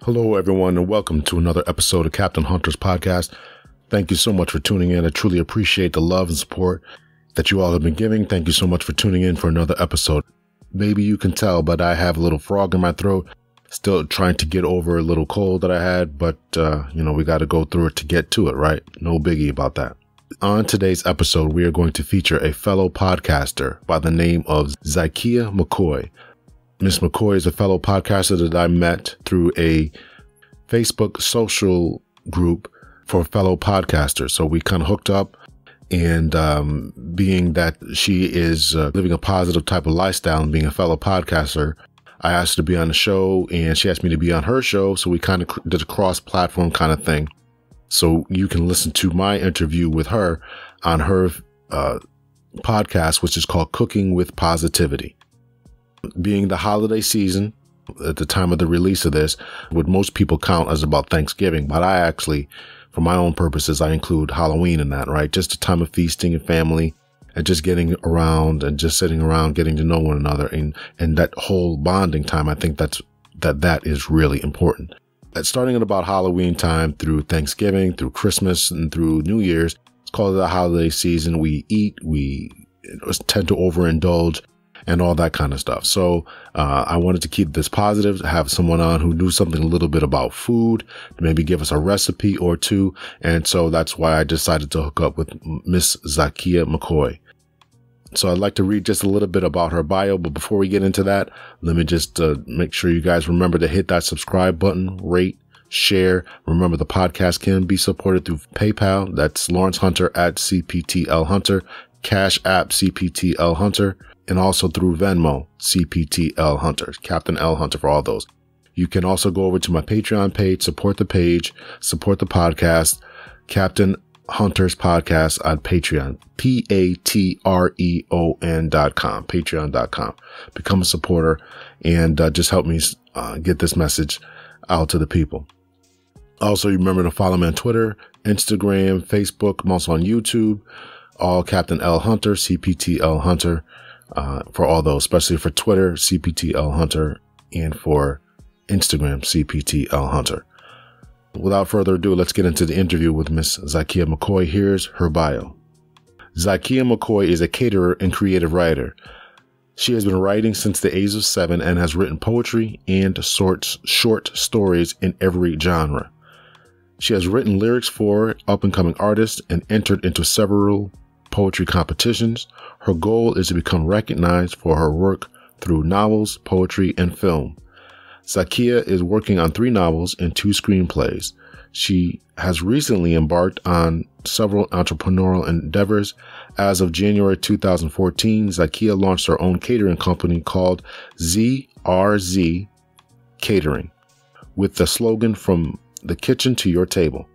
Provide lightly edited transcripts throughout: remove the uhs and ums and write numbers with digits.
Hello, everyone, and welcome to another episode of Captain Hunter's podcast. Thank you so much for tuning in. I truly appreciate the love and support that you all have been giving. Thank you so much for tuning in for another episode. Maybe you can tell, but I have a little frog in my throat, still trying to get over a little cold that I had, but, we got to go through it to get to it, right? No biggie about that. On today's episode, we are going to feature a fellow podcaster by the name of Zykia McCoy. Miss McCoy is a fellow podcaster that I met through a Facebook social group for fellow podcasters. So we kind of hooked up, and being that she is living a positive type of lifestyle and being a fellow podcaster, I asked her to be on the show and she asked me to be on her show. So we kind of did a cross-platform kind of thing. So you can listen to my interview with her on her podcast, which is called Cooking with Positivity. Being the holiday season at the time of the release of this, what most people count as about Thanksgiving, but I actually, for my own purposes, I include Halloween in that, right? Just a time of feasting and family and just getting around and just sitting around, getting to know one another, and that whole bonding time. I think that is really important. Starting at about Halloween time through Thanksgiving, through Christmas, and through New Year's, it's called the holiday season. We eat, we tend to overindulge, and all that kind of stuff. So I wanted to keep this positive, have someone on who knew something a little bit about food, maybe give us a recipe or two. And so that's why I decided to hook up with Miss Zykia McCoy. So I'd like to read just a little bit about her bio. But before we get into that, let me just make sure you guys remember to hit that subscribe button, rate, share. Remember, the podcast can be supported through PayPal. That's Lawrence Hunter at CPTL Hunter, Cash App CPTL Hunter, and also through Venmo, CPTL Hunter, Captain L Hunter for all those. You can also go over to my Patreon page, support the podcast, Captain Hunter's podcast on Patreon, patreon.com, patreon.com. Become a supporter and just help me get this message out to the people. Also, remember to follow me on Twitter, Instagram, Facebook. I'm also on YouTube, all Captain L Hunter, CPTL Hunter. For all those, especially for Twitter, CPTL Hunter, and for Instagram, CPTL Hunter. Without further ado, let's get into the interview with Miss Zykia McCoy. Here's her bio. Zykia McCoy is a caterer and creative writer. She has been writing since the age of 7 and has written poetry and short stories in every genre. She has written lyrics for up-and-coming artists and entered into several poetry competitions. Her goal is to become recognized for her work through novels, poetry, and film. Zykia is working on 3 novels and 2 screenplays. She has recently embarked on several entrepreneurial endeavors. As of January 2014, Zykia launched her own catering company called ZRZ Catering, with the slogan "From the Kitchen to Your Table."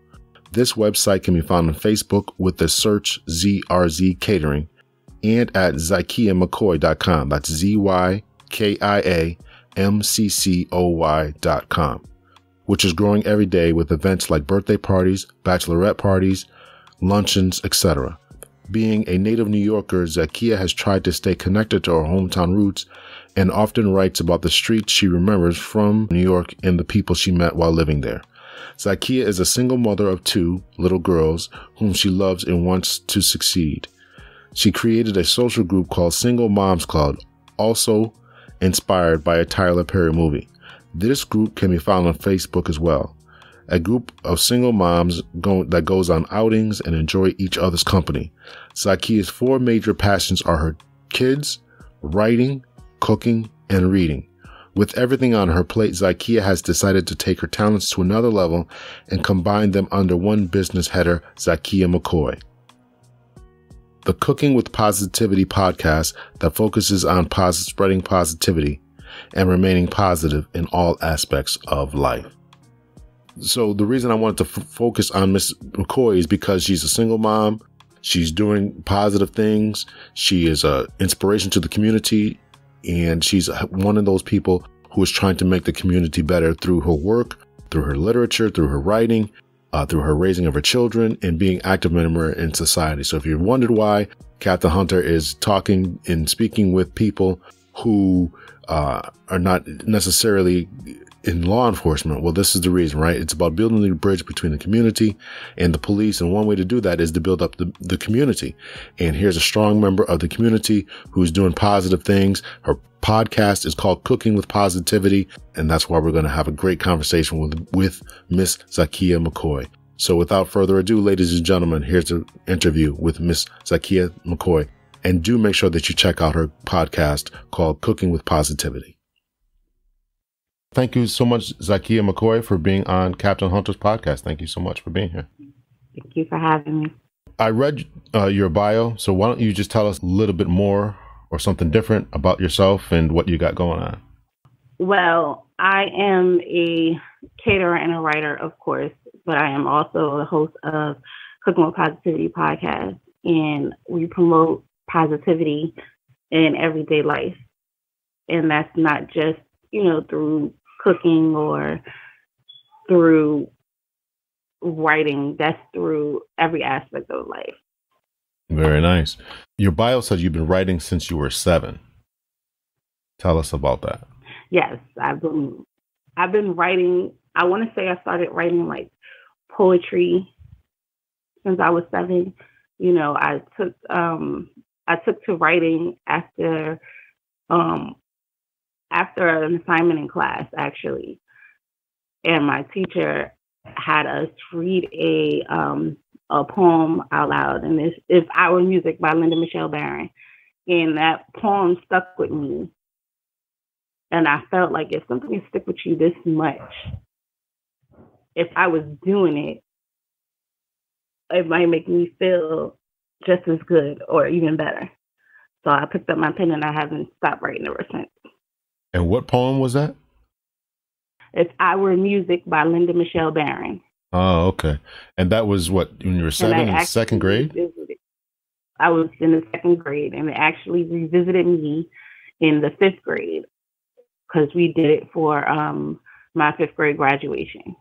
This website can be found on Facebook with the search ZRZ Catering and at zykiamccoy.com. That's zykiamccoy.com, which is growing every day with events like birthday parties, bachelorette parties, luncheons, etc. Being a native New Yorker, Zykia has tried to stay connected to her hometown roots and often writes about the streets she remembers from New York and the people she met while living there. Zykia is a single mother of 2 little girls whom she loves and wants to succeed. She created a social group called Single Moms Club, also inspired by a Tyler Perry movie. This group can be found on Facebook as well. A group of single moms that goes on outings and enjoy each other's company. Zykia's 4 major passions are her kids, writing, cooking, and reading. With everything on her plate, Zykia has decided to take her talents to another level and combine them under one business header, Zykia McCoy. The Cooking with Positivity podcast that focuses on spreading positivity and remaining positive in all aspects of life. So the reason I wanted to focus on Miss McCoy is because she's a single mom. She's doing positive things. She is an inspiration to the community. And she's one of those people who is trying to make the community better through her work, through her literature, through her writing, through her raising of her children, and being an active member in society. So if you wondered why Captain Hunter is talking and speaking with people who are not necessarily in law enforcement? Well, this is the reason, right? It's about building the bridge between the community and the police. And one way to do that is to build up the community. And here's a strong member of the community who's doing positive things. Her podcast is called Cooking with Positivity. And that's why we're going to have a great conversation with Miss Zykia McCoy. So without further ado, ladies and gentlemen, here's the interview with Miss Zykia McCoy. And do make sure that you check out her podcast called Cooking with Positivity. Thank you so much, Zykia McCoy, for being on Captain Hunter's podcast. Thank you so much for being here. Thank you for having me. I read your bio, so why don't you just tell us a little bit more or something different about yourself and what you got going on? Well, I am a caterer and a writer, of course, but I am also a host of Cooking with Positivity podcast, and we promote positivity in everyday life. And that's not just, through cooking or through writing. That's through every aspect of life. Very nice. Your bio says you've been writing since you were 7. Tell us about that. Yes, I've been writing. I want to say I started writing like poetry since I was 7. I took to writing after an assignment in class, actually. And my teacher had us read a poem out loud, and it's If I Were Music by Linda Michelle Barron. And that poem stuck with me. And I felt like if something can stick with you this much, if I was doing it might make me feel just as good or even better. So I picked up my pen and I haven't stopped writing ever since. And what poem was that? If I Were Music by Linda Michelle Barron. Oh, okay. And that was what, when you were 7 in second grade? I was in the 2nd grade, and it actually revisited me in the 5th grade because we did it for my 5th grade graduation.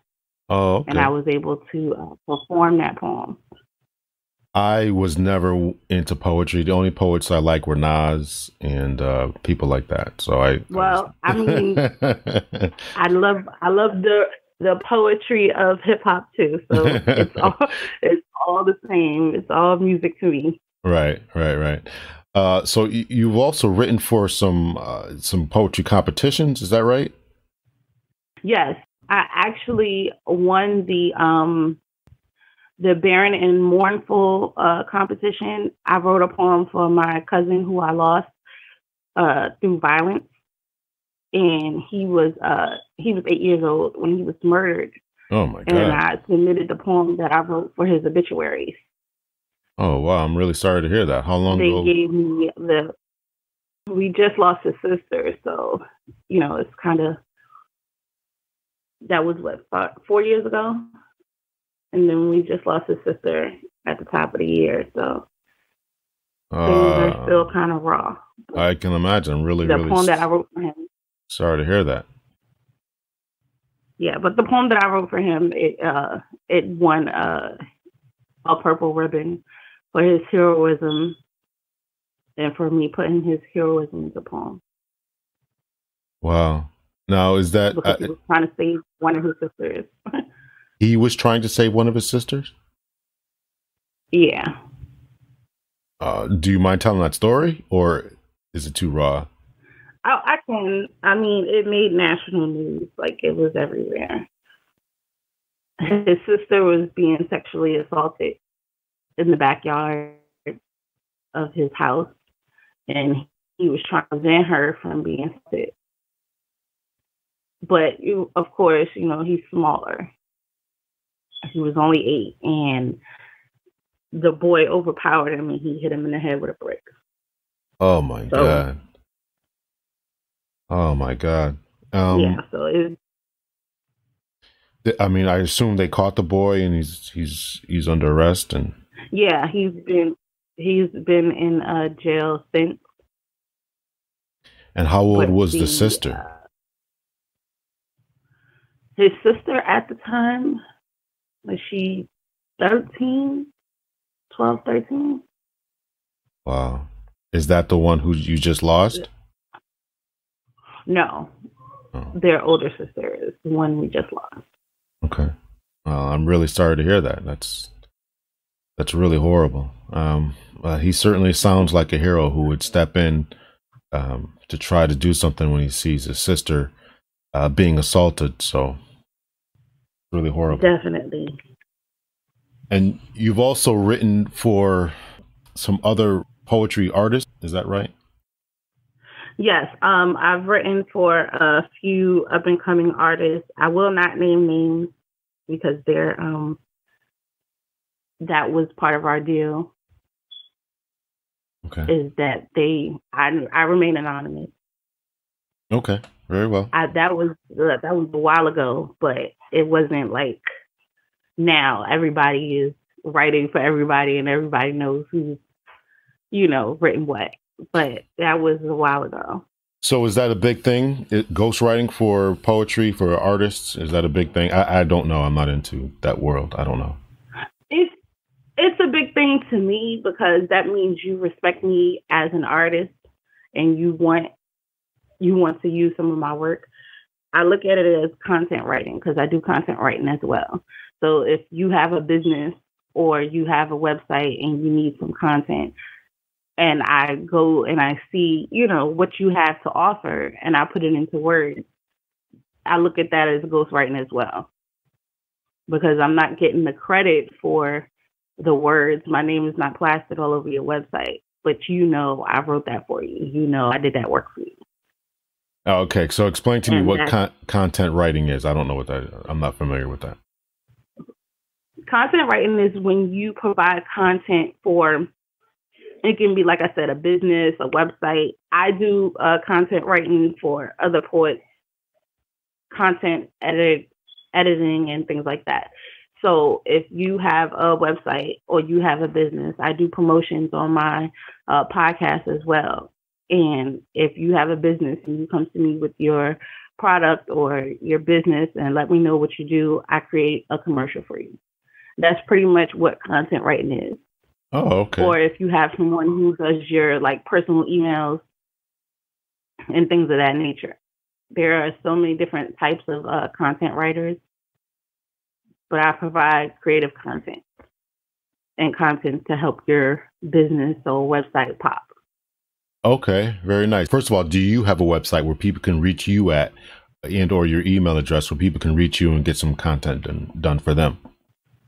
Oh, okay. And I was able to perform that poem. I was never into poetry. The only poets I like were Nas and people like that. So I love the poetry of hip hop too. So it's all the same. It's all music to me. Right. So you've also written for some poetry competitions. Is that right? Yes, I actually won the Barren and Mournful competition. I wrote a poem for my cousin who I lost through violence, and he was 8 years old when he was murdered. Oh my God! And I submitted the poem that I wrote for his obituaries. Oh wow! I'm really sorry to hear that. How long ago? They gave me we just lost his sister, so it's kind of, that was 4 years ago. And then we just lost his sister at the top of the year, so things are still kind of raw. I can imagine. Really, the poem that I wrote for him. Sorry to hear that. Yeah, but the poem that I wrote for him, it won a purple ribbon for his heroism, and for me putting his heroism into the poem. Wow. Now, is that because he was trying to save one of his sisters? He was trying to save one of his sisters? Yeah. Do you mind telling that story, or is it too raw? I can. I mean, it made national news. Like, it was everywhere. His sister was being sexually assaulted in the backyard of his house, and he was trying to prevent her from being assaulted. But, of course, he's smaller. He was only 8, and the boy overpowered him, and he hit him in the head with a brick. Oh my God! Oh my God! Yeah. So I assume they caught the boy, and he's under arrest, and yeah, he's been in jail since. And how old was the sister? His sister at the time, was she 13? 12, 13? Wow. Is that the one who you just lost? No. their older sister is the one we just lost. Okay. Well, I'm really sorry to hear that. That's really horrible. He certainly sounds like a hero who would step in to try to do something when he sees his sister being assaulted. So really horrible. Definitely. And you've also written for some other poetry artists. Is that right? Yes. I've written for a few up and coming artists. I will not name names because they're that was part of our deal. Okay. Is that I remain anonymous. Okay. Very well. That was a while ago, but it wasn't like now everybody is writing for everybody and everybody knows who's, written what. But that was a while ago. So is that a big thing? Ghostwriting for poetry for artists? Is that a big thing? I don't know. I'm not into that world. I don't know. It's a big thing to me because that means you respect me as an artist and you want to use some of my work. I look at it as content writing because I do content writing as well. So if you have a business or you have a website and you need some content and I go and I see, what you have to offer and I put it into words, I look at that as ghostwriting as well because I'm not getting the credit for the words. My name is not plastered all over your website, but I wrote that for you. I did that work for you. Oh, okay. So explain to me what content writing is. I don't know what that is. I'm not familiar with that. Content writing is when you provide content for, it can be, like I said, a business, a website. I do content writing for other poets, content editing and things like that. So if you have a website or you have a business, I do promotions on my podcast as well. And if you have a business and you come to me with your product or your business and let me know what you do, I create a commercial for you. That's pretty much what content writing is. Oh, okay. Or if you have someone who does your personal emails and things of that nature. There are so many different types of content writers, but I provide creative content and content to help your business or website pop. Okay, very nice. First of all, do you have a website where people can reach you at and or your email address where people can reach you and get some content done for them?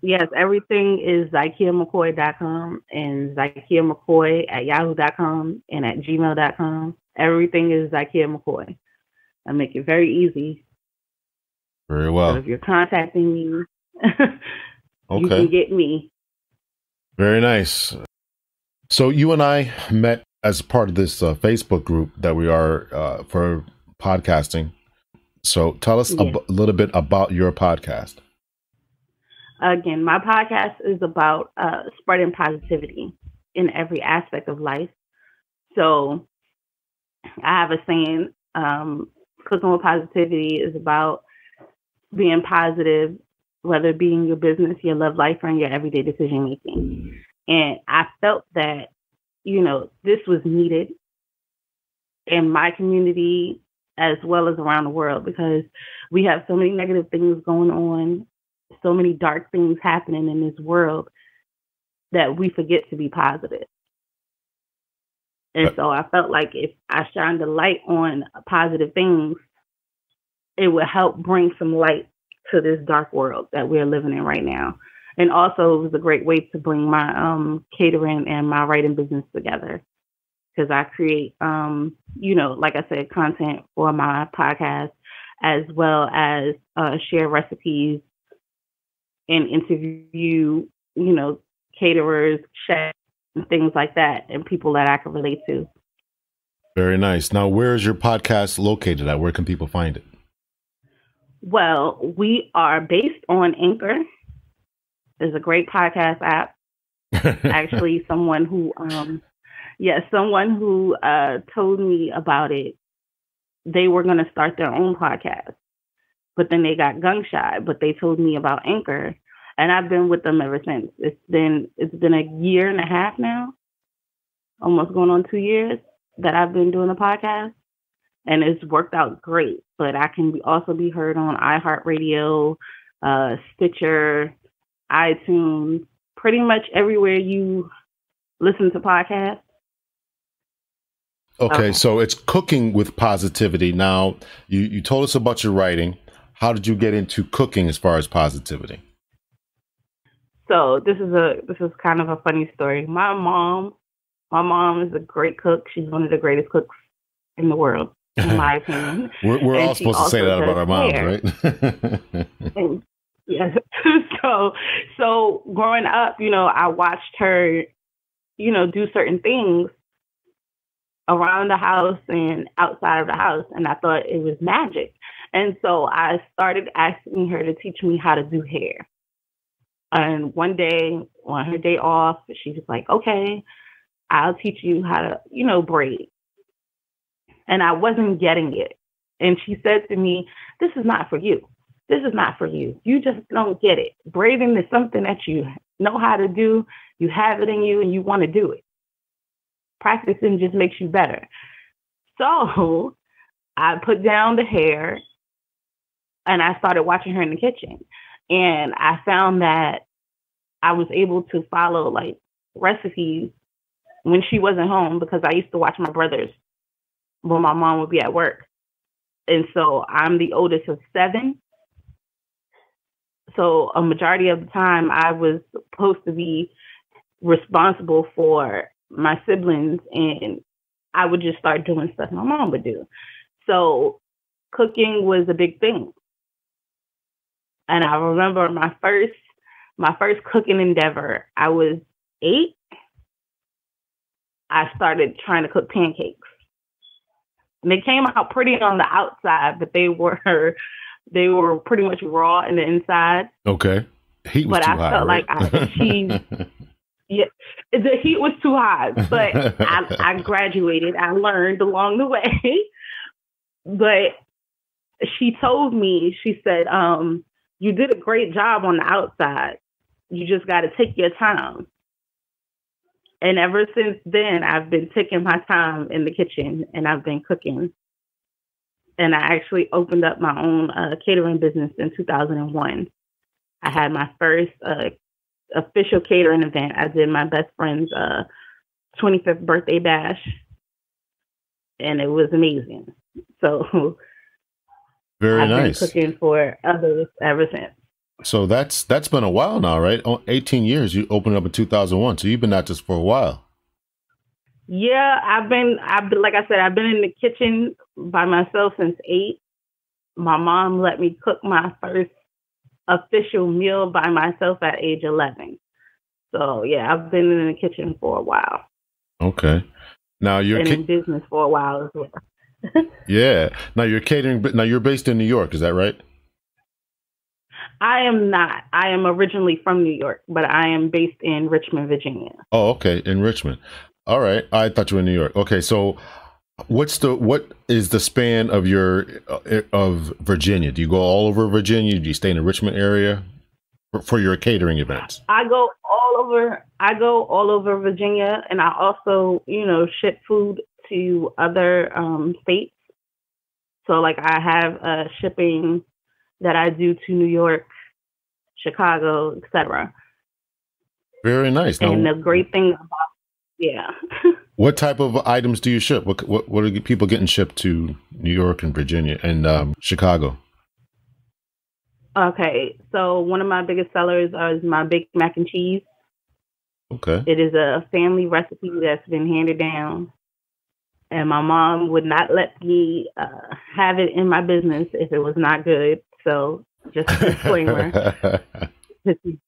Yes, everything is zykiamccoy.com and zykiamccoy@yahoo.com and at gmail.com. Everything is Zykia McCoy. I make it very easy. Very well. So if you're contacting me, okay, you can get me. Very nice. So you and I met as part of this Facebook group that we are for podcasting. So tell us a little bit about your podcast. Again, my podcast is about spreading positivity in every aspect of life. So I have a saying, Cooking with Positivity is about being positive, whether it be in your business, your love life, or in your everyday decision making. And I felt that, this was needed in my community as well as around the world because we have so many negative things going on, so many dark things happening in this world that we forget to be positive. And so I felt like if I shined the light on positive things, it would help bring some light to this dark world that we're living in right now. And also it was a great way to bring my catering and my writing business together because I create, like I said, content for my podcast as well as share recipes and interview, caterers, chefs, and things like that, and people that I can relate to. Very nice. Now, where is your podcast located at? Where can people find it? Well, we are based on Anchor. There's a great podcast app. Actually, someone who told me about it. They were going to start their own podcast, but then they got gun shy. But they told me about Anchor, and I've been with them ever since. It's been a year and a half now, almost going on 2 years that I've been doing the podcast. and it's worked out great. But I can also be heard on iHeartRadio, Stitcher, iTunes, pretty much everywhere you listen to podcasts. Okay, so it's Cooking with Positivity. Now, you told us about your writing. How did you get into cooking as far as positivity? So this is kind of a funny story. My mom is a great cook. She's one of the greatest cooks in the world, in my opinion. We're all supposed to say that about our moms, right? And, yes. So growing up, I watched her, do certain things around the house and outside of the house, and I thought it was magic. And so I started asking her to teach me how to do hair. And one day, on her day off, she was like, okay, I'll teach you how to, braid. And I wasn't getting it. And she said to me, this is not for you. This is not for you. You just don't get it. Braiding is something that you know how to do. You have it in you and you want to do it. Practicing just makes you better. So I put down the hair and I started watching her in the kitchen. And I found that I was able to follow like recipes when she wasn't home, because I used to watch my brothers when my mom would be at work. And so I'm the oldest of 7. So a majority of the time I was supposed to be responsible for my siblings, and I would just start doing stuff my mom would do. So cooking was a big thing. And I remember my first cooking endeavor, I was 8. I started trying to cook pancakes. And they came out pretty on the outside, but they were pretty much raw in the inside. Okay. Heat was too high. But I felt like yeah, the heat was too high, but I graduated. I learned along the way. But she told me, she said, you did a great job on the outside. You just got to take your time. And ever since then, I've been taking my time in the kitchen and I've been cooking. And I actually opened up my own catering business in 2001. I had my first official catering event. I did my best friend's 25th birthday bash, and it was amazing. So very nice. I've been cooking for others ever since. So that's been a while now, right? 18 years. You opened up in 2001, so you've been at this for a while. Yeah, I've been like I said, I've been in the kitchen by myself since 8. My mom let me cook my first official meal by myself at age 11. So yeah, I've been in the kitchen for a while. Okay. Now you're in business for a while as well. Yeah. Now you're catering. Now you're based in New York. Is that right? I am not. I am originally from New York, but I am based in Richmond, Virginia. Oh, okay. In Richmond. All right. I thought you were in New York. Okay. So what is the span of of Virginia? Do you go all over Virginia? Do you stay in the Richmond area for your catering events? I go all over Virginia, and I also, ship food to other states. So like I have shipping that I do to New York, Chicago, etc. Very nice. And the great thing about, yeah. What type of items do you ship? What are people getting shipped to New York and Virginia and Chicago? Okay, so one of my biggest sellers is my baked mac and cheese. Okay. It is a family recipe that's been handed down. And my mom would not let me have it in my business if it was not good. So just a disclaimer. She's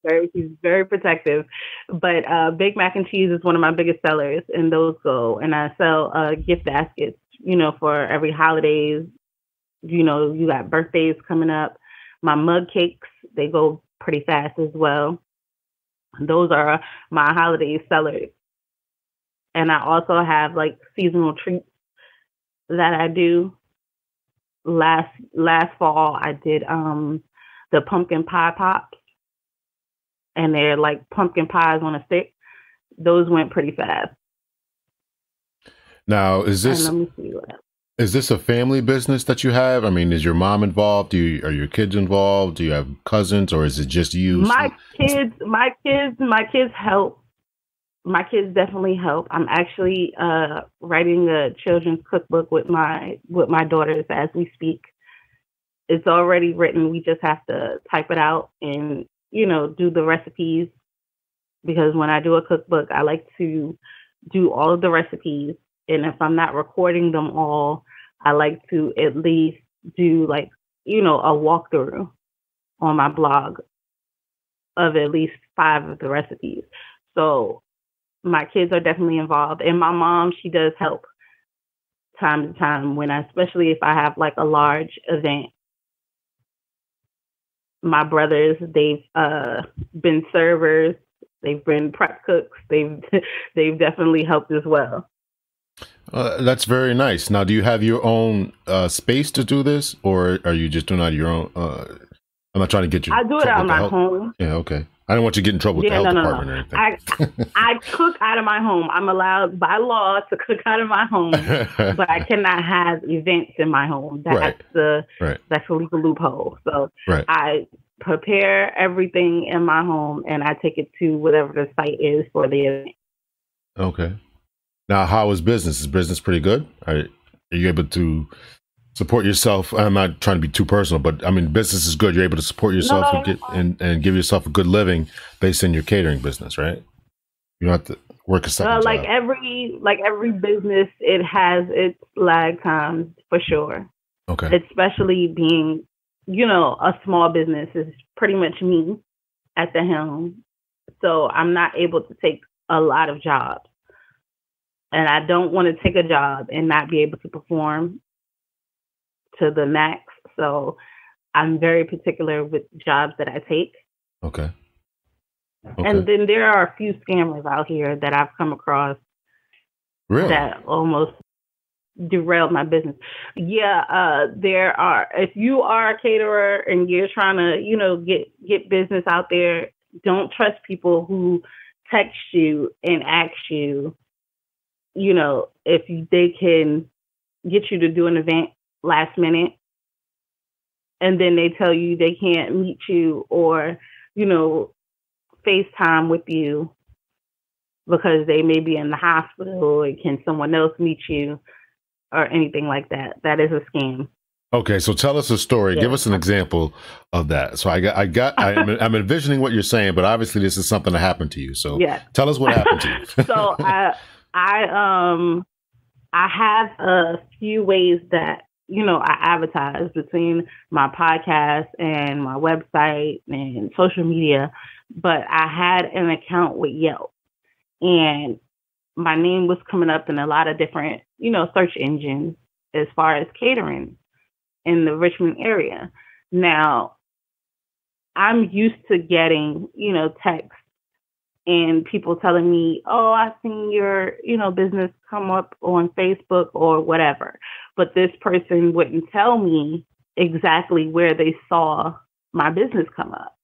very protective. But baked mac and cheese is one of my biggest sellers, and those go. And I sell gift baskets, for every holidays. You got birthdays coming up. My mug cakes, they go pretty fast as well. Those are my holiday sellers. And I also have like seasonal treats that I do. Last fall, I did the pumpkin pie pops, and they're like pumpkin pies on a stick. Those went pretty fast. Now, is this Is this a family business that you have? I mean, is your mom involved? Are your kids involved? Do you have cousins, or is it just you? My kids help. My kids definitely help. I'm actually writing a children's cookbook with my daughters as we speak. It's already written. We just have to type it out and, do the recipes. Because when I do a cookbook, I like to do all of the recipes. And if I'm not recording them all, I like to at least do a walkthrough on my blog of at least 5 of the recipes. So my kids are definitely involved. And my mom, she does help time to time especially if I have a large event. My brothers, they've been servers. They've been prep cooks. They've definitely helped as well. That's very nice. Now, do you have your own space to do this, or are you just doing it out of your own? I'm not trying to get you. I do it out of my home. Yeah, okay. I don't want you to get in trouble with the health department or anything. I cook out of my home. I'm allowed by law to cook out of my home, but I cannot have events in my home. That's that's a legal loophole. So I prepare everything in my home and I take it to whatever the site is for the event. Okay. Now, how is business? Is business pretty good? Are you able to support yourself? I'm not trying to be too personal, but I mean, business is good. You're able to support yourself and give yourself a good living based in your catering business, right? You don't have to work a second job. Every business, it has its lag times for sure. Okay. Especially being, a small business is pretty much me at the helm. So I'm not able to take a lot of jobs. And I don't want to take a job and not be able to perform to the max. So I'm very particular with jobs that I take. Okay. And then there are a few scammers out here that I've come across that almost derailed my business. Yeah, there are. If you are a caterer and you're trying to, get business out there, don't trust people who text you and ask you, if they can get you to do an event last minute, and then they tell you they can't meet you or, FaceTime with you because they may be in the hospital or can someone else meet you or anything like that. That is a scam. Okay, so tell us a story. Yeah. Give us an example of that. So I'm envisioning what you're saying, but obviously this is something that happened to you. So tell us what happened to you. So I have a few ways that, I advertise between my podcast and my website and social media, but I had an account with Yelp and my name was coming up in a lot of different, search engines as far as catering in the Richmond area. Now, I'm used to getting, texts and people telling me, oh, I've seen your, business come up on Facebook or whatever. But this person wouldn't tell me exactly where they saw my business come up.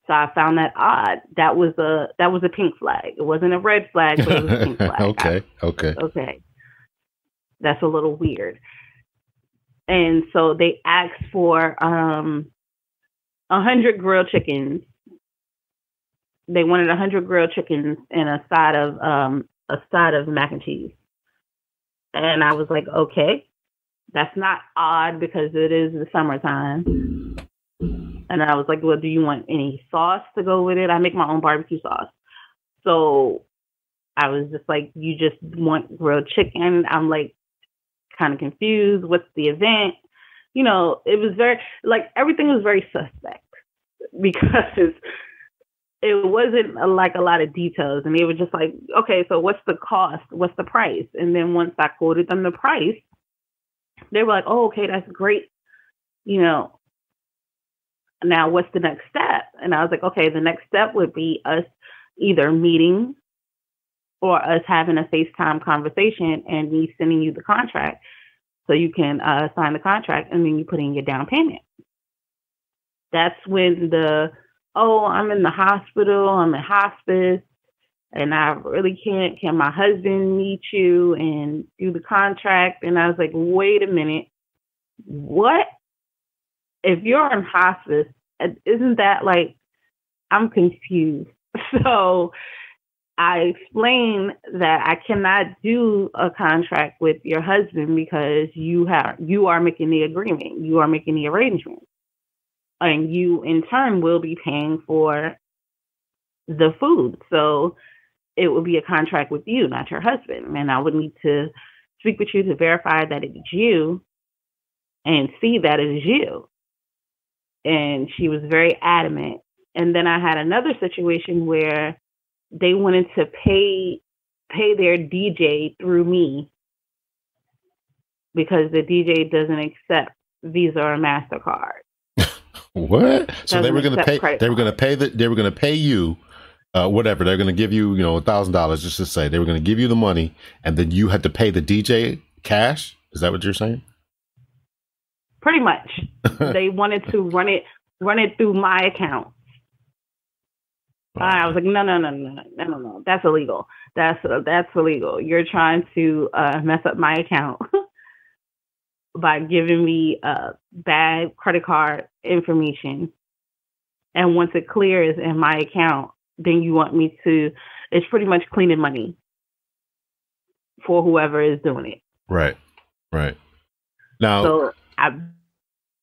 So I found that odd. That was a pink flag. It wasn't a red flag, but it was a pink flag. Okay. That's a little weird. And so they asked for 100 grilled chickens. They wanted 100 grilled chickens and a side of mac and cheese. And I was like, okay, that's not odd because it is the summertime. And I was like, well, do you want any sauce to go with it? I make my own barbecue sauce. So I was just like, you just want grilled chicken? I'm like kind of confused. What's the event? It was very, everything was very suspect because it wasn't a lot of details. And they were just like, okay, so what's the cost? What's the price? And then once I quoted them the price, they were like, oh, okay, that's great. Now what's the next step? And I was like, okay, the next step would be us either meeting or us having a FaceTime conversation and me sending you the contract so you can sign the contract and then you put in your down payment. That's when I'm in the hospital, I'm in hospice, and I really can't. Can my husband meet you and do the contract? And I was like, wait a minute. What? If you're in hospice, isn't that like, I'm confused. So I explained that I cannot do a contract with your husband because you are making the agreement, you are making the arrangement, and you in turn will be paying for the food. So it would be a contract with you, not your husband. And I would need to speak with you to verify that it's you and see that it is you. And she was very adamant. And then I had another situation where they wanted to pay their DJ through me because the DJ doesn't accept Visa or MasterCard. What? So they were going to pay. They were going to pay. They were going to pay you, whatever. They're going to give you, $1,000, just to say. They were going to give you the money, and then you had to pay the DJ cash. Is that what you're saying? Pretty much. They wanted to run it through my account. I was like, no. That's illegal. That's illegal. You're trying to mess up my account by giving me bad credit card information. And once it clears in my account, then you want me to, it's pretty much cleaning money for whoever is doing it. Right. Now, so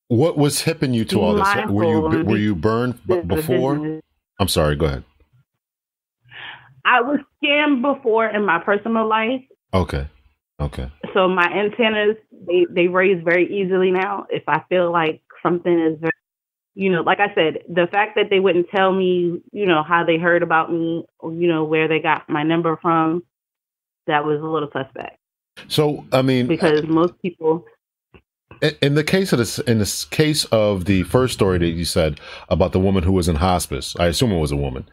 what was hipping you to all this? Were you burned before? I'm sorry, go ahead. I was scammed before in my personal life. Okay. So my antennas, they raise very easily now. If I feel like something is very, like I said, the fact that they wouldn't tell me, how they heard about me, or, where they got my number from, that was a little suspect. So, I mean, because most people... In the case of the first story that you said about the woman who was in hospice, I assume it was a woman.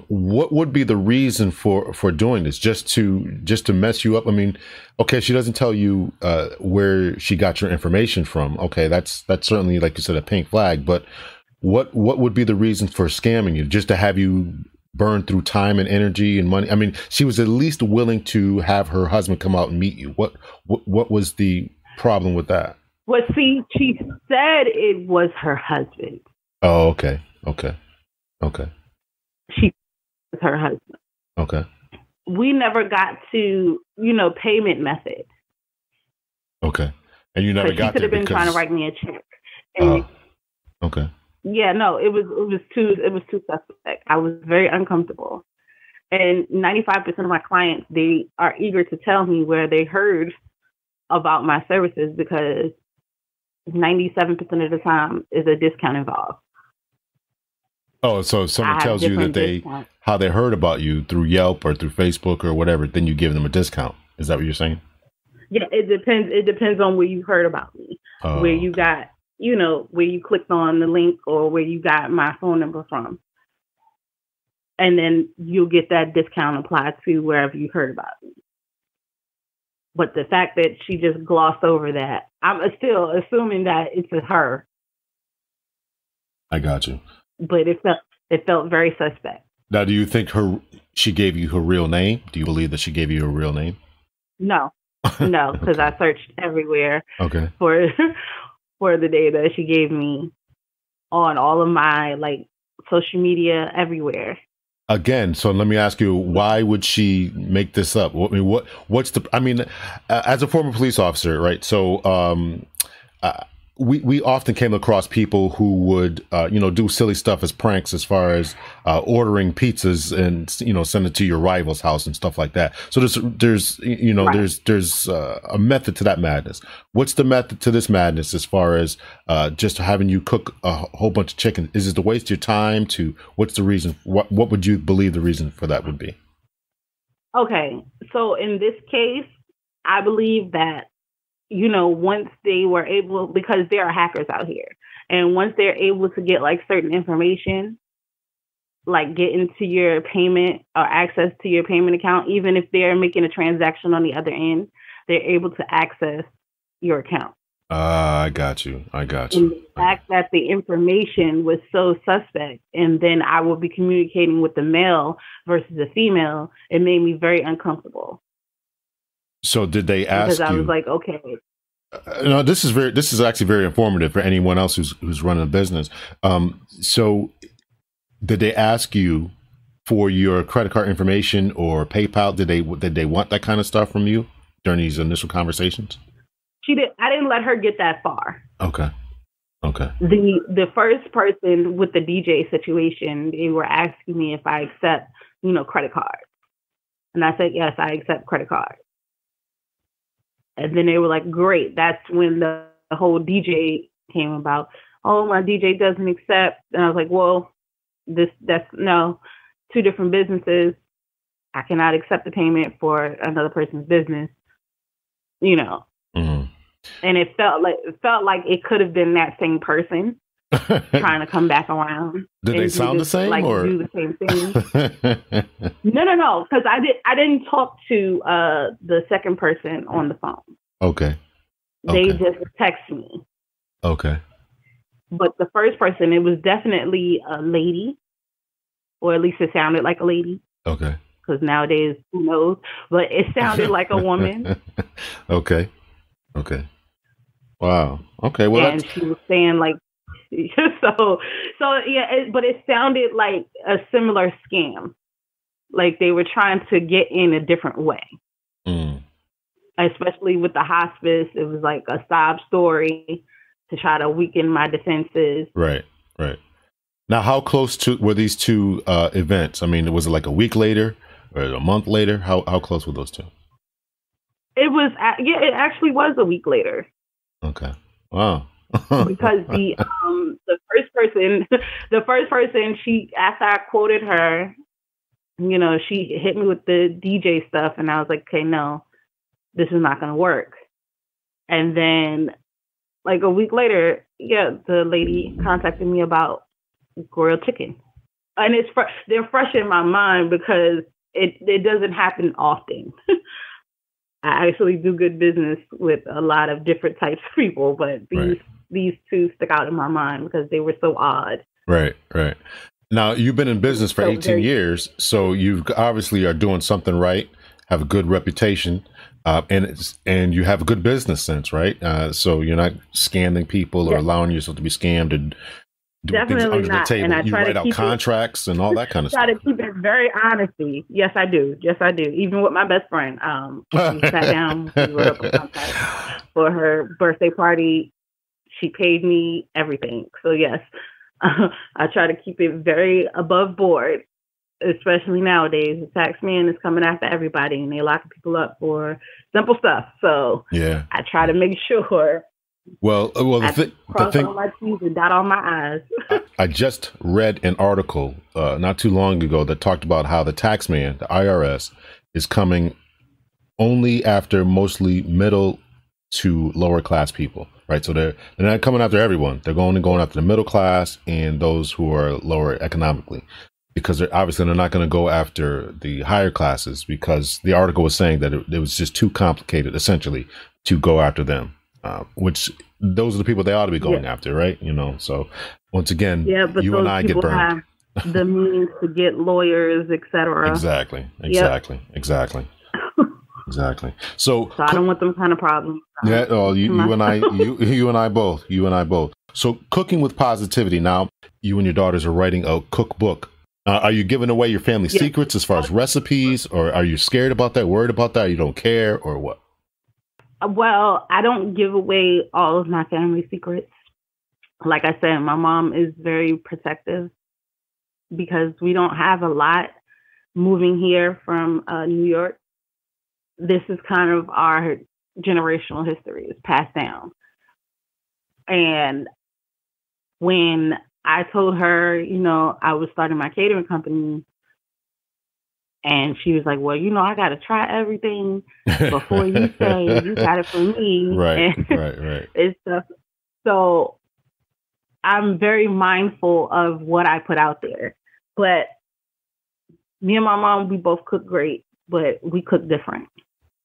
What would be the reason for doing this? Just to mess you up? I mean, okay, she doesn't tell you where she got your information from. Okay, that's certainly, like you said, a pink flag. But what would be the reason for scamming you? Just to have you burn through time and energy and money? I mean, she was at least willing to have her husband come out and meet you. What was the problem with that? Well, see, she said it was her husband. Oh, okay. She was her husband. Okay. We never got to, payment method. Okay. And you never got there. She could have been trying to write me a check. And okay. Yeah, no, it was too suspect. I was very uncomfortable. And 95% of my clients, they are eager to tell me where they heard about my services because 97% of the time is a discount involved. Oh, so if someone tells you that how they heard about you through Yelp or through Facebook or whatever, then you give them a discount. Is that what you're saying? Yeah, it depends. It depends on where you heard about me, where you got, where you clicked on the link or where you got my phone number from. And then you'll get that discount applied to wherever you heard about me. But the fact that she just glossed over that, I'm still assuming that it's her. I got you. But it felt very suspect. Now, do you think she gave you her real name? Do you believe that she gave you her real name? No, because I searched everywhere. Okay. For the data she gave me on all of my social media everywhere. Again, so let me ask you, why would she make this up? I mean, as a former police officer, right? So, we often came across people who would, do silly stuff as pranks, as far as ordering pizzas and send it to your rival's house and stuff like that. So there's a method to that madness. What's the method to this madness as far as just having you cook a whole bunch of chicken? Is it to waste your time? What's the reason? What would you believe the reason for that would be? Okay, so in this case, I believe that, once they were able, because there are hackers out here, and once they're able to get certain information, get into your payment or access to your payment account, even if they're making a transaction on the other end, they're able to access your account. I got you. And the fact that the information was so suspect, and then I would be communicating with the male versus the female, it made me very uncomfortable. So did they ask you? Because I was like, okay. No, this is actually very informative for anyone else who's running a business. So did they ask you for your credit card information or PayPal? Did they want that kind of stuff from you during these initial conversations? I didn't let her get that far. Okay. The first person with the DJ situation, they were asking me if I accept, credit cards. And I said, yes, I accept credit cards. And then they were like, great. That's when the whole DJ came about. Oh, my DJ doesn't accept. And I was like, well, no, two different businesses. I cannot accept the payment for another person's business, Mm-hmm. And it felt like it could have been that same person trying to come back around. Did they sound the same, or do the same thing? No. Because I didn't talk to the second person on the phone. Okay. They just text me. Okay. But the first person, it was definitely a lady, or at least it sounded like a lady. Okay. Because nowadays, who knows? But it sounded like a woman. Okay. Wow. Okay. Well, and she was saying like, so yeah. But it sounded like a similar scam. Like they were trying to get in a different way. Especially with the hospice, it was like a sob story to try to weaken my defenses. Right. Now, how close were these two events? I mean, was it like a week later or a month later? How close were those two? It was, it actually was a week later. Okay. Wow. Because the first person, she, after I quoted her, she hit me with the DJ stuff, and I was like, okay, no, this is not going to work. And then, like a week later, the lady contacted me about grilled chicken, and they're fresh in my mind because it doesn't happen often. I actually do good business with a lot of different types of people, but these two stick out in my mind because they were so odd. Right. Now, you've been in business for 18 years, so you obviously are doing something right, have a good reputation, and you have a good business sense, right? So you're not scamming people or allowing yourself to be scammed and doing things under the table. And I you write out contracts and all that kind of stuff. I try to keep it very honesty. Yes, I do. Even with my best friend, we sat down, we wrote up a contract for her birthday party. She paid me everything. So yes, I try to keep it very above board, especially nowadays. The tax man is coming after everybody, and they lock people up for simple stuff. So yeah, I try to make sure. Well, cross all my T's and dot all my I's. I just read an article not too long ago that talked about how the tax man, the IRS, is coming only after mostly middle to lower class people, right? So they're not coming after everyone. They're going after the middle class and those who are lower economically, because they're not going to go after the higher classes, because the article was saying that it was just too complicated, essentially, to go after them. Which those are the people they ought to be going after, right? So once again, but you and I get burned. Have the means to get lawyers, etc. Exactly. So I don't want them kind of problems. Yeah, you and I both. So Cooking with Positivity. Now, you and your daughters are writing a cookbook. Are you giving away your family secrets as far as recipes, or are you scared about that, worried about that, you don't care, or what? Well, I don't give away all of my family secrets. Like I said, my mom is very protective because we don't have a lot moving here from New York. This is kind of our generational history. It's passed down. And when I told her, I was starting my catering company, and she was like, well, I got to try everything before you say you got it from me. Right. It's stuff. So I'm very mindful of what I put out there. But me and my mom, we both cook great, but we cook different.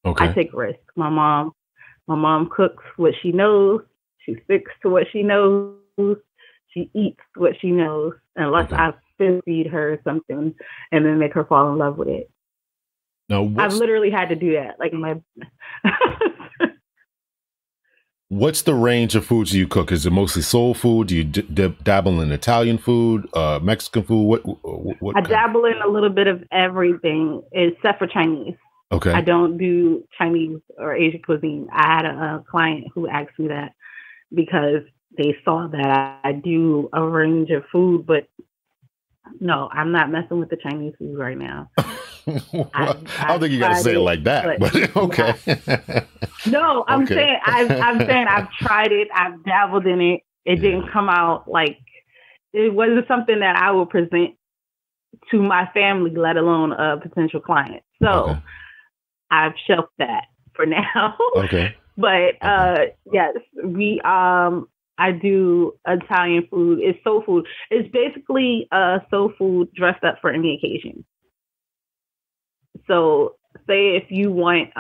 Okay. I take risks. My mom cooks what she knows. She sticks to what she knows. She eats what she knows, unless I feed her something and then make her fall in love with it. Now, I've literally had to do that. Like what's the range of foods you cook? Is it mostly soul food? Do you dabble in Italian food, Mexican food? What I dabble in a little bit of everything, except for Chinese. Okay. I don't do Chinese or Asian cuisine. I had a client who asked me that because they saw that I do a range of food, but no, I'm not messing with the Chinese food right now. Well, I don't think you got to say it like that, but okay. No, I'm saying I've tried it. I've dabbled in it. It didn't come out like it wasn't something that I would present to my family, let alone a potential client. So I've shelved that for now. Okay. But yes, I do Italian food. It's soul food. It's basically soul food dressed up for any occasion. So say if you want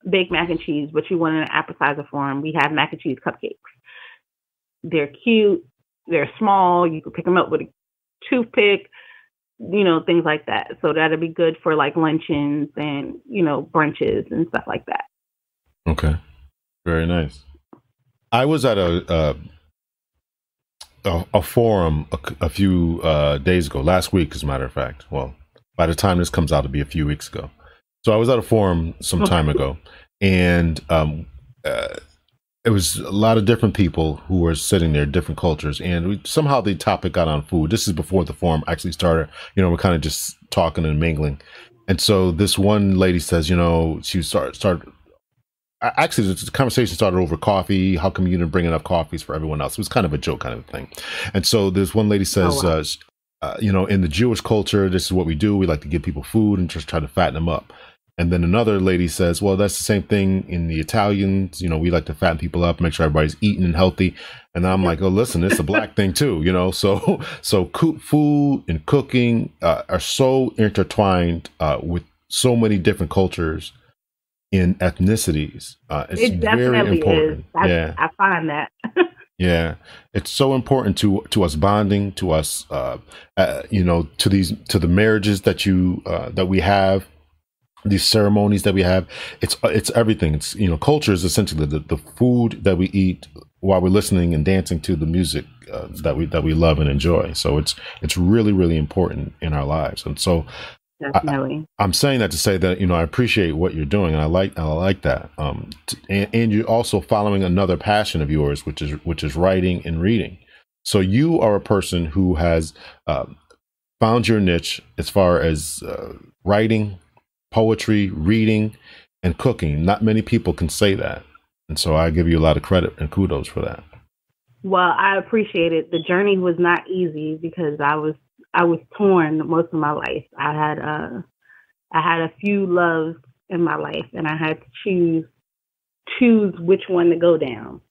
baked mac and cheese, but you want an appetizer form, we have mac and cheese cupcakes. They're cute. They're small. You can pick them up with a toothpick, things like that. So that'll be good for like luncheons and, brunches and stuff like that. Okay. Very nice. I was at a forum a few days ago, last week, as a matter of fact. Well, by the time this comes out, it'll be a few weeks ago. So I was at a forum some time ago, and it was a lot of different people who were sitting there, different cultures, and somehow the topic got on food. This is before the forum actually started. We're kind of just talking and mingling. And so this one lady says, she started. Actually, the conversation started over coffee. How come you didn't bring enough coffees for everyone else? It was kind of a joke kind of thing. And so this one lady says, in the Jewish culture, this is what we do. We like to give people food and just try to fatten them up. And then another lady says, well, that's the same thing in the Italians. We like to fatten people up, make sure everybody's eating and healthy. And I'm like, oh, listen, it's a black thing too, So food and cooking are so intertwined with so many different cultures in ethnicities. It's very important. I find that. Yeah, it's so important to us bonding, to us, to the marriages that we have, these ceremonies that we have. It's everything. It's culture is essentially the food that we eat while we're listening and dancing to the music that we love and enjoy. So it's really, really important in our lives. And so definitely, I'm saying that to say that I appreciate what you're doing, and I like that. And you're also following another passion of yours, which is writing and reading. So you are a person who has found your niche as far as writing, poetry, reading, and cooking. Not many people can say that, and so I give you a lot of credit and kudos for that. Well, I appreciate it. The journey was not easy because I was torn most of my life. I had a few loves in my life, and I had to choose which one to go down.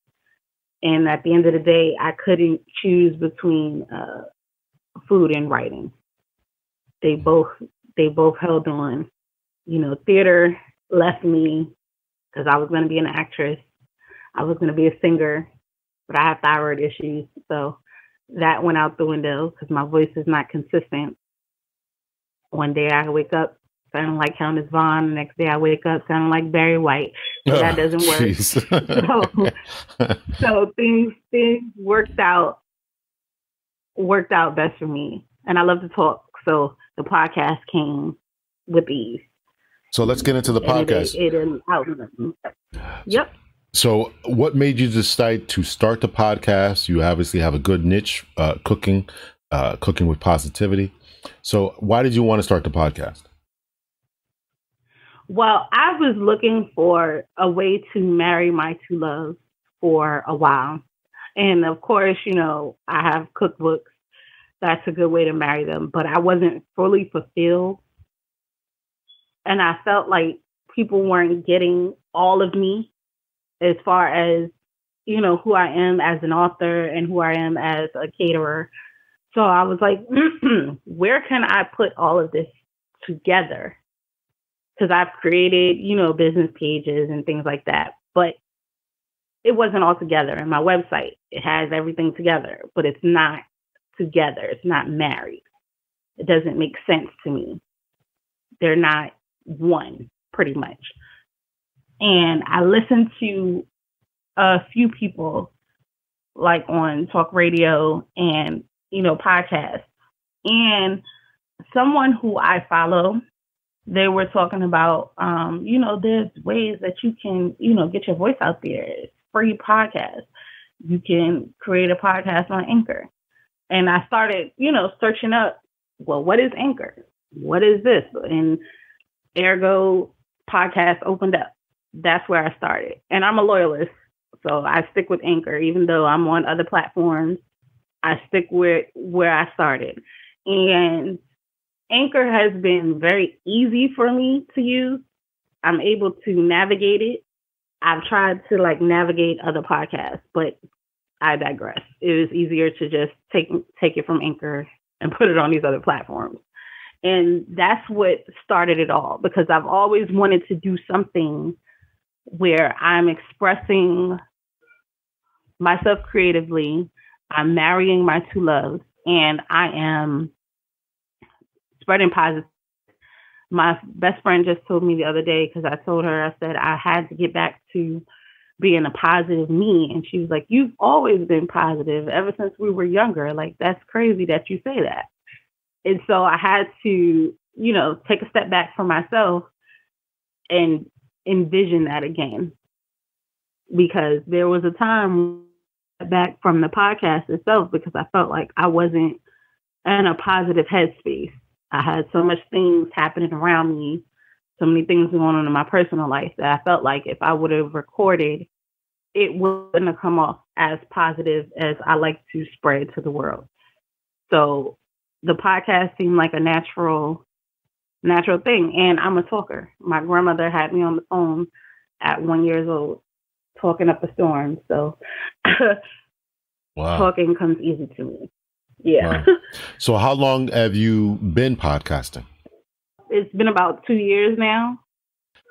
And at the end of the day, I couldn't choose between food and writing. They both held on. Theater left me because I was going to be an actress. I was going to be a singer, but I have thyroid issues, so that went out the window because my voice is not consistent. One day I wake up sounding like Countess Vaughn. The next day I wake up sounding like Barry White. So that doesn't work. so things worked out best for me. And I love to talk. So the podcast came with ease. So let's get into the podcast. Yep. So what made you decide to start the podcast? You obviously have a good niche, cooking with positivity. So why did you want to start the podcast? Well, I was looking for a way to marry my two loves for a while. And of course, I have cookbooks. That's a good way to marry them. But I wasn't fully fulfilled. And I felt like people weren't getting all of me as far as, who I am as an author and who I am as a caterer. So I was like, where can I put all of this together? Because I've created, business pages and things like that. But it wasn't all together. And my website, it has everything together, but it's not together. It's not married. It doesn't make sense to me. They're not one, pretty much. And I listened to a few people like on talk radio and, podcasts. And someone who I follow, they were talking about, there's ways that you can, get your voice out there. It's free podcast. You can create a podcast on Anchor. And I started, searching up, well, what is Anchor? What is this? And Ergo podcast opened up. That's where I started. And I'm a loyalist, so I stick with Anchor. Even though I'm on other platforms, I stick with where I started. And Anchor has been very easy for me to use. I'm able to navigate it. I've tried to navigate other podcasts, but I digress. It was easier to just take it from Anchor and put it on these other platforms. And that's what started it all, because I've always wanted to do something where I'm expressing myself creatively. I'm marrying my two loves, and I am spreading positive. My best friend just told me the other day, because I told her, I said, I had to get back to being a positive me. And she was like, you've always been positive ever since we were younger. Like, that's crazy that you say that. And so I had to, take a step back for myself and envision that again, because there was a time back from the podcast itself, because I felt like I wasn't in a positive headspace. I had so much things happening around me, so many things going on in my personal life, that I felt like if I would have recorded, it wouldn't have come off as positive as I like to spread to the world. So the podcast seemed like a natural thing. And I'm a talker. My grandmother had me on the phone at 1 year old talking up a storm. So wow. Talking comes easy to me. Yeah. Wow. So how long have you been podcasting? It's been about 2 years now.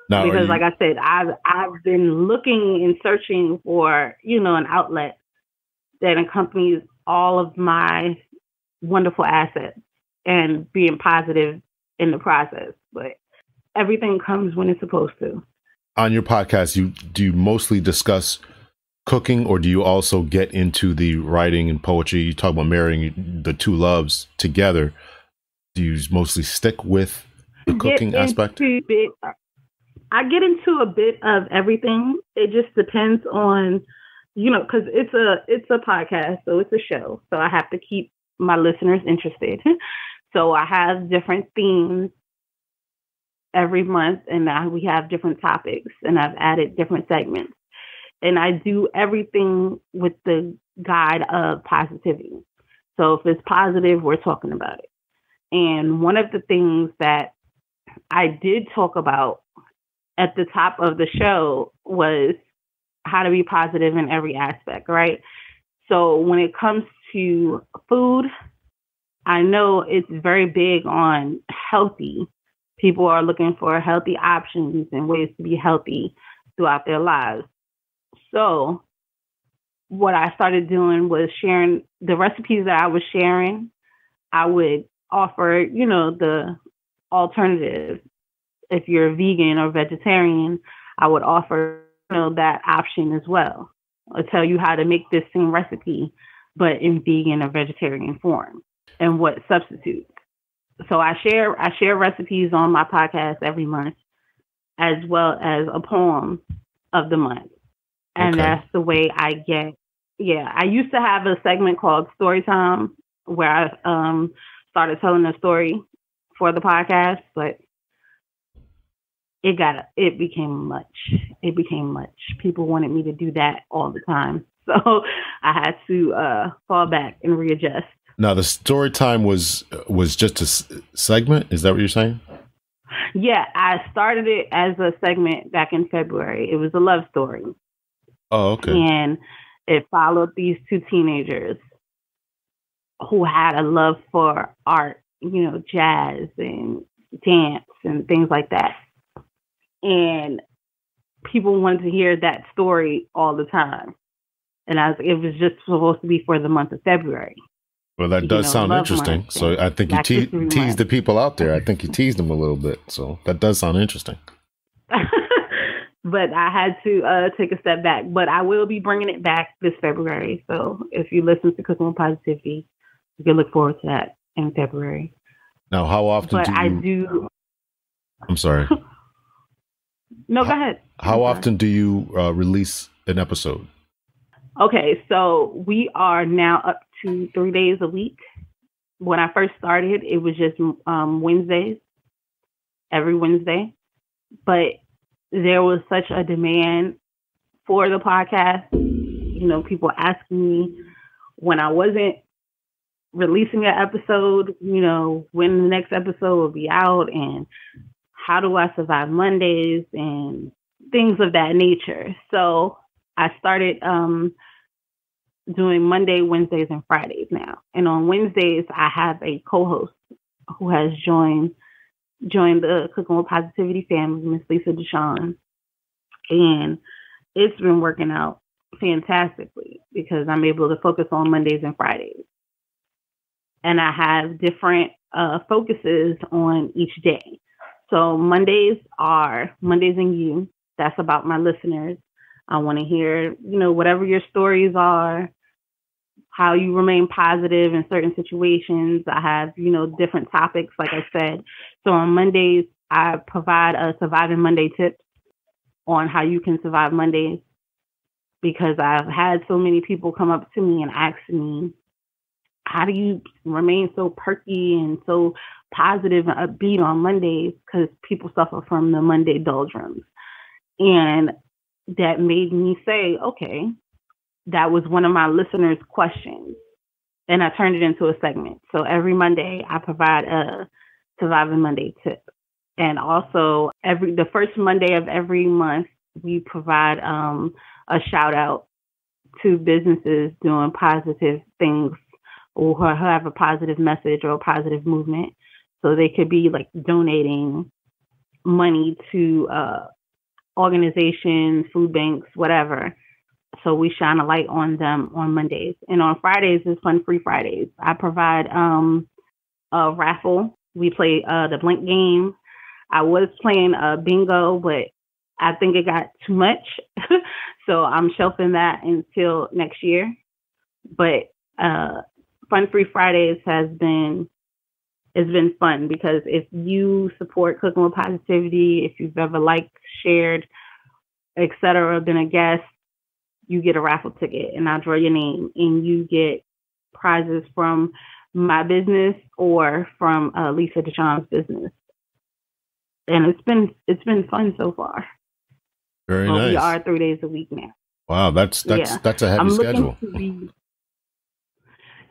Because like I said, I've been looking and searching for, an outlet that accompanies all of my wonderful assets and being positive in the process. But everything comes when it's supposed to. On your podcast, do you mostly discuss cooking, or do you also get into the writing and poetry? You talk about marrying the two loves together. Do you mostly stick with the cooking aspect? I get into a bit of everything. It just depends on, because it's a podcast, so it's a show. So I have to keep my listeners interested. So I have different themes every month, and we have different topics, and I've added different segments. And I do everything with the guide of positivity. So if it's positive, we're talking about it. And one of the things that I did talk about at the top of the show was how to be positive in every aspect, right? So when it comes to food, I know it's very big on healthy. People are looking for healthy options and ways to be healthy throughout their lives. So what I started doing was sharing the recipes that I was sharing. I would offer, the alternative. If you're vegan or vegetarian, I would offer, that option as well. I'll tell you how to make this same recipe, but in vegan or vegetarian form, and what substitutes. So I share recipes on my podcast every month, as well as a poem of the month. And that's the way I get. Yeah, I used to have a segment called Story Time, where I started telling a story for the podcast, but it became much. People wanted me to do that all the time. So I had to fall back and readjust. Now, the story time was just a segment. Is that what you're saying? Yeah, I started it as a segment back in February. It was a love story. Oh, okay. And it followed these two teenagers who had a love for art, jazz and dance and things like that. And people wanted to hear that story all the time. And it was just supposed to be for the month of February. Well, that does sound interesting. So I think you teased the people out there. I think you teased them a little bit. So that does sound interesting. But I had to take a step back. But I will be bringing it back this February. So if you listen to Cooking with Positivity, you can look forward to that in February. Now, how often I'm sorry. No, go ahead. How often do you release an episode? Okay, so we are now up to 3 days a week. When I first started, it was just Wednesdays, every Wednesday. But there was such a demand for the podcast. You know, people asking me when I wasn't releasing an episode, you know, when the next episode will be out and how do I survive Mondays and things of that nature. So I started doing Monday, Wednesdays, and Fridays now. And on Wednesdays, I have a co-host who has joined the Cooking with Positivity family, Miss Lisa Deshawn. And it's been working out fantastically because I'm able to focus on Mondays and Fridays. And I have different focuses on each day. So Mondays are Mondays and You. That's about my listeners. I want to hear, you know, whatever your stories are, how you remain positive in certain situations. I have, you know, different topics, like I said. So on Mondays, I provide a Surviving Monday tip on how you can survive Mondays, because I've had so many people come up to me and ask me, how do you remain so perky and so positive and upbeat on Mondays? Because people suffer from the Monday doldrums. And that made me say, okay, that was one of my listeners' questions. And I turned it into a segment. So every Monday, I provide a Surviving Monday tip. And also, the first Monday of every month, we provide a shout out to businesses doing positive things or who have a positive message or a positive movement. So they could be like donating money to organizations, food banks, whatever. So we shine a light on them on Mondays. And on Fridays is Fun Free Fridays. I provide a raffle. We play the Blink game. I was playing bingo, but I think it got too much. So I'm shelving that until next year. But Fun Free Fridays it's been fun, because if you support Cooking with Positivity, if you've ever liked, shared, etc., been a guest, you get a raffle ticket and I'll draw your name and you get prizes from my business or from Lisa Deshawn's business. And it's been fun so far. Very nice. We are 3 days a week now. Wow, that's a heavy schedule.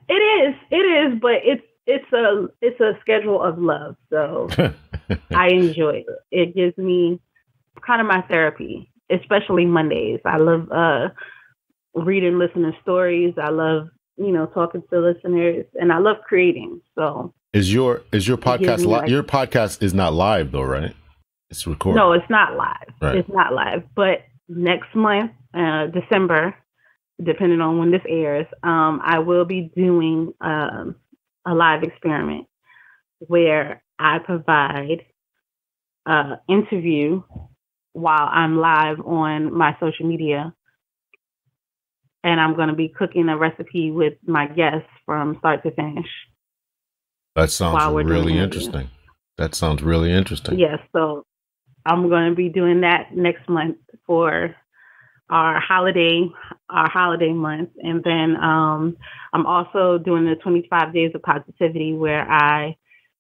It is, but it's a schedule of love. So I enjoy it. It gives me kind of my therapy, especially Mondays. I love reading listener stories. I love, you know, talking to listeners, and I love creating. So is your podcast your podcast is not live though, right? It's recorded. No, it's not live. Right. It's not live. But next month, December, depending on when this airs, I will be doing a live experiment where I provide interview while I'm live on my social media. And I'm going to be cooking a recipe with my guests from start to finish. That sounds really interesting. That sounds really interesting. Yes. So I'm going to be doing that next month for our holiday month. And then I'm also doing the 25 Days of Positivity, where I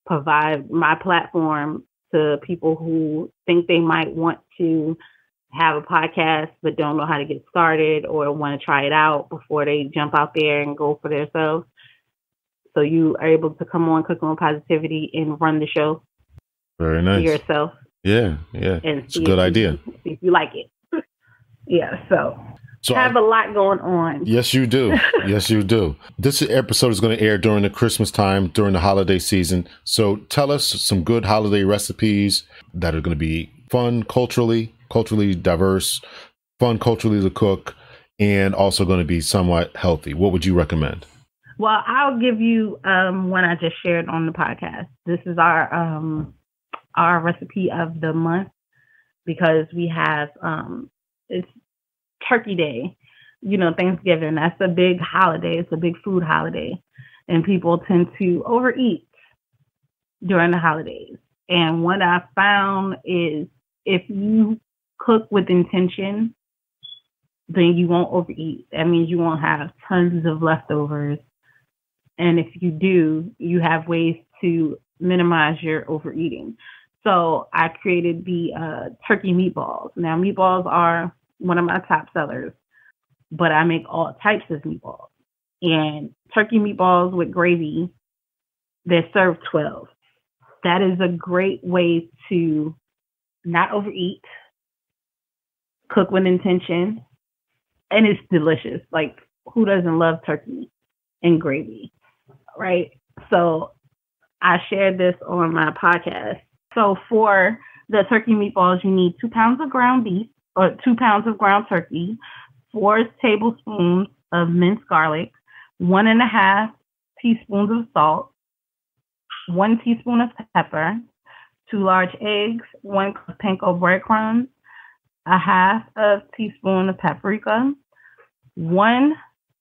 provide my platform to people who think they might want to have a podcast but don't know how to get started or want to try it out before they jump out there and go for themselves. So you are able to come on Cooking with Positivity and run the show. Very nice. Yourself. Yeah. And it's a good idea. See if you like it. Yeah, so I have a lot going on. Yes, you do. Yes, you do. This episode is going to air during the Christmas time, during the holiday season. So tell us some good holiday recipes that are going to be fun culturally diverse, fun culturally to cook, and also going to be somewhat healthy? What would you recommend? Well, I'll give you one I just shared on the podcast. This is our recipe of the month, because we have it's Turkey Day, Thanksgiving. That's a big holiday. It's a big food holiday, and people tend to overeat during the holidays. And what I found is, if you cook with intention, then you won't overeat. That means you won't have tons of leftovers. And if you do, you have ways to minimize your overeating. So I created the turkey meatballs. Now, meatballs are one of my top sellers, but I make all types of meatballs. And turkey meatballs with gravy, they're served 12. That is a great way to not overeat, cook with intention, and it's delicious. Like, who doesn't love turkey and gravy, right? So I shared this on my podcast. So for the turkey meatballs, you need 2 pounds of ground beef, or 2 pounds of ground turkey, 4 tablespoons of minced garlic, 1.5 teaspoons of salt, 1 teaspoon of pepper, 2 large eggs, 1 cup panko breadcrumbs, 1/2 teaspoon of paprika, 1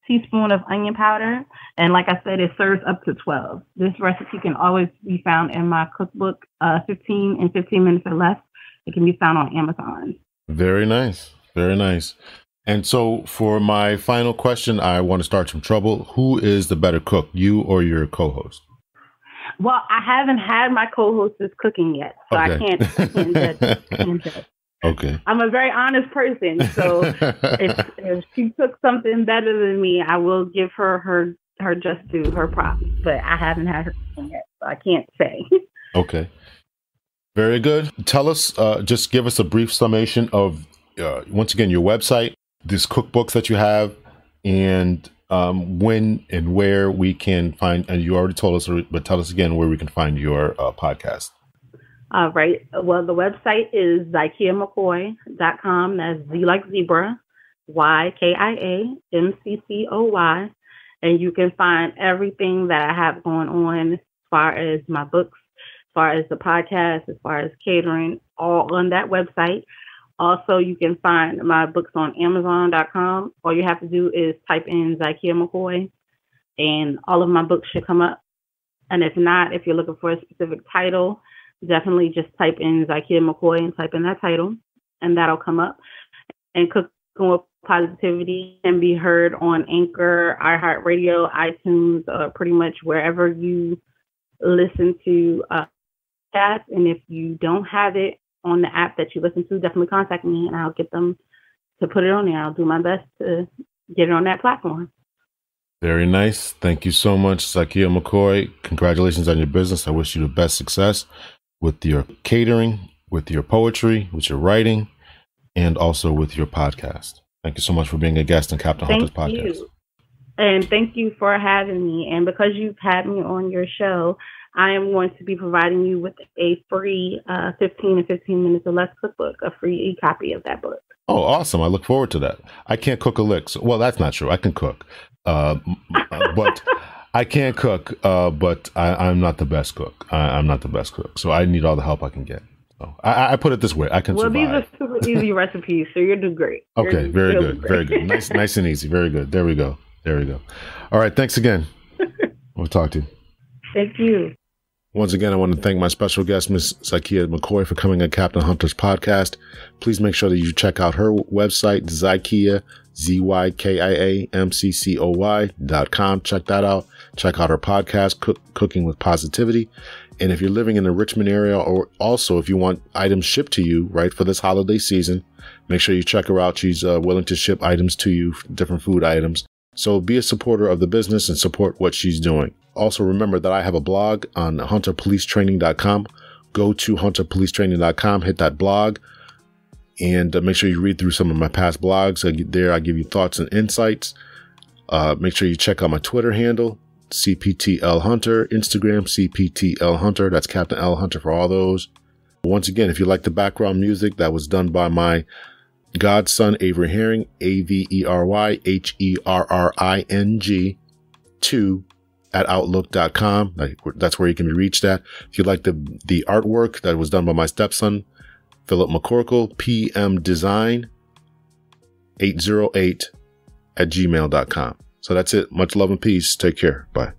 teaspoon of onion powder. And like I said, it serves up to 12. This recipe can always be found in my cookbook, 15 minutes or less. It can be found on Amazon. Very nice. Very nice. And so for my final question, I want to start some trouble. Who is the better cook, you or your co-host? Well, I haven't had my co-host's cooking yet, so okay. I can't judge. Okay. I'm a very honest person, so if she cooks something better than me, I will give her just due, her props. But I haven't had her cooking yet, so I can't say. Okay. Very good. Tell us, just give us a brief summation of, once again, your website, these cookbooks that you have, and when and where we can find, and you already told us, but tell us again where we can find your podcast. All right. Well, the website is zykiamccoy.com. That's Z like zebra, YKIAMCCOY. And you can find everything that I have going on as far as my books, as far as the podcast, as far as catering, all on that website. Also, you can find my books on Amazon.com. All you have to do is type in Zykia McCoy, and all of my books should come up. And if not, if you're looking for a specific title, definitely just type in Zykia McCoy and type in that title, and that'll come up. And Cooking with Positivity can be heard on Anchor, iHeartRadio, iTunes, pretty much wherever you listen to podcasts. And if you don't have it on the app that you listen to, definitely contact me and I'll get them to put it on there. I'll do my best to get it on that platform. Very nice. Thank you so much, Zykia McCoy. Congratulations on your business. I wish you the best success with your catering, with your poetry, with your writing, and also with your podcast. Thank you so much for being a guest on Captain Hunter's podcast. You. And thank you for having me. And because you've had me on your show, I am going to be providing you with a free 15 minutes or less cookbook, a free e-copy of that book. Oh, awesome. I look forward to that. I can't cook a lick. So, well, that's not true. I can cook. But I can't cook, but I'm not the best cook. I'm not the best cook. So I need all the help I can get. So I put it this way. I can survive. These are super easy recipes, so you're doing great. Okay, very good. Very good. Nice and easy. Very good. There we go. All right. Thanks again. We'll talk to you. Thank you. Once again, I want to thank my special guest, Ms. Zykia McCoy, for coming on Captain Hunter's podcast. Please make sure that you check out her website, Zykia, ZYKIAMCCOY.com. Check that out. Check out her podcast, Cooking with Positivity. And if you're living in the Richmond area, or also if you want items shipped to you, right, for this holiday season, make sure you check her out. She's willing to ship items to you, different food items. So be a supporter of the business and support what she's doing. Also, remember that I have a blog on hunterpolicetraining.com. Go to hunterpolicetraining.com, hit that blog, and make sure you read through some of my past blogs. There, I give you thoughts and insights. Make sure you check out my Twitter handle, CPTL Hunter, Instagram, CPTL Hunter. That's Captain L Hunter for all those. Once again, if you like the background music, that was done by my godson, Avery Herring, AveryHerring 2 at outlook.com. That's where you can be reached at. If you like the artwork, that was done by my stepson, Philip McCorkle, pmdesign808 at gmail.com. So that's it. Much love and peace. Take care. Bye.